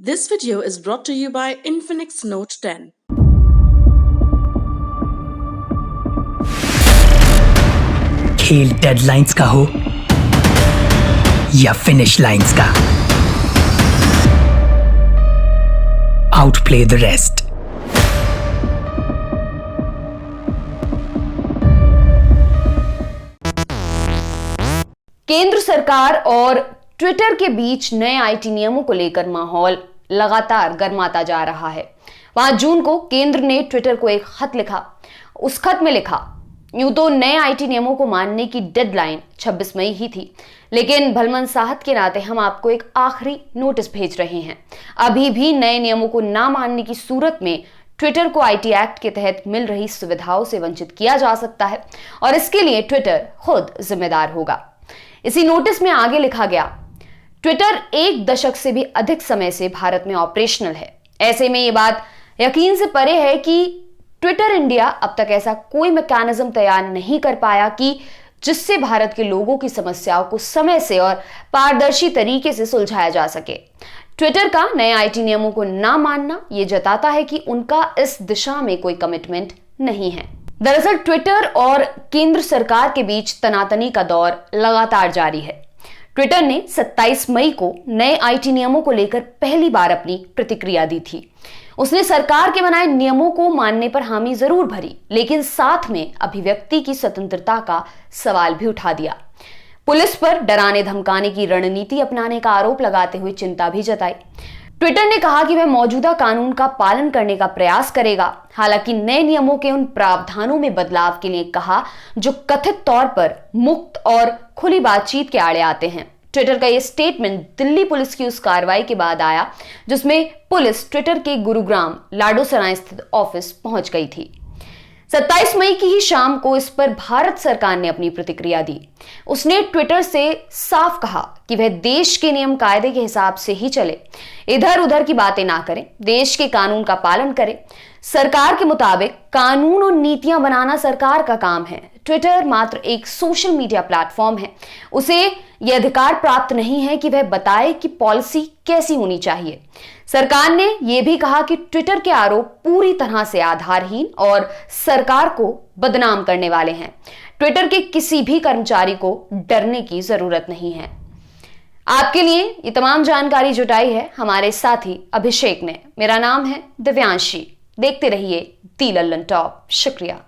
This video is brought to you by Infinix Note 10. खेल deadlines का हो या फिनिश लाइंस का, आउटप्ले द रेस्ट। केंद्र सरकार और ट्विटर के बीच नए आईटी नियमों को लेकर माहौल लगातार गर्माता जा रहा है। 5 जून को केंद्र ने ट्विटर को एक खत लिखा। उस खत में लिखा, यूं तो नए आईटी नियमों को मानने की डेडलाइन 26 मई ही थी, लेकिन भलमनसाहत के नाते हम आपको एक आखिरी नोटिस भेज रहे हैं। अभी भी नए नियमों को ना मानने की सूरत में ट्विटर को आईटी एक्ट के तहत मिल रही सुविधाओं से वंचित किया जा सकता है और इसके लिए ट्विटर खुद जिम्मेदार होगा। इसी नोटिस में आगे लिखा गया, ट्विटर 1 दशक से भी अधिक समय से भारत में ऑपरेशनल है। ऐसे में ये बात यकीन से परे है कि ट्विटर इंडिया अब तक ऐसा कोई मैकेनिज्म तैयार नहीं कर पाया कि जिससे भारत के लोगों की समस्याओं को समय से और पारदर्शी तरीके से सुलझाया जा सके। ट्विटर का नए आईटी नियमों को ना मानना ये जताता है कि उनका इस दिशा में कोई कमिटमेंट नहीं है। दरअसल ट्विटर और केंद्र सरकार के बीच तनातनी का दौर लगातार जारी है। ट्विटर ने 27 मई को नए आईटी नियमों को लेकर पहली बार अपनी प्रतिक्रिया दी थी। उसने सरकार के बनाए नियमों को मानने पर हामी जरूर भरी, लेकिन साथ में अभिव्यक्ति की स्वतंत्रता का सवाल भी उठा दिया। पुलिस पर डराने धमकाने की रणनीति अपनाने का आरोप लगाते हुए चिंता भी जताई। ट्विटर ने कहा कि वह मौजूदा कानून का पालन करने का प्रयास करेगा, हालांकि नए नियमों के उन प्रावधानों में बदलाव के लिए कहा जो कथित तौर पर मुक्त और खुली बातचीत के आड़े आते हैं। ट्विटर का यह स्टेटमेंट दिल्ली पुलिस की उस कार्रवाई के बाद आया जिसमें पुलिस ट्विटर के गुरुग्राम लाडोसराय स्थित ऑफिस पहुंच गई थी। 27 मई की ही शाम को इस पर भारत सरकार ने अपनी प्रतिक्रिया दी। उसने ट्विटर से साफ कहा कि वह देश के नियम कायदे के हिसाब से ही चले, इधर उधर की बातें ना करें, देश के कानून का पालन करें। सरकार के मुताबिक कानून और नीतियां बनाना सरकार का काम है। ट्विटर मात्र एक सोशल मीडिया प्लेटफॉर्म है। उसे यह अधिकार प्राप्त नहीं है कि वह बताए कि पॉलिसी कैसी होनी चाहिए। सरकार ने यह भी कहा कि ट्विटर के आरोप पूरी तरह से आधारहीन और सरकार को बदनाम करने वाले हैं। ट्विटर के किसी भी कर्मचारी को डरने की जरूरत नहीं है। आपके लिए ये तमाम जानकारी जुटाई है हमारे साथी अभिषेक ने। मेरा नाम है दिव्यांशी। देखते रहिए दी लल्लन टॉप। शुक्रिया।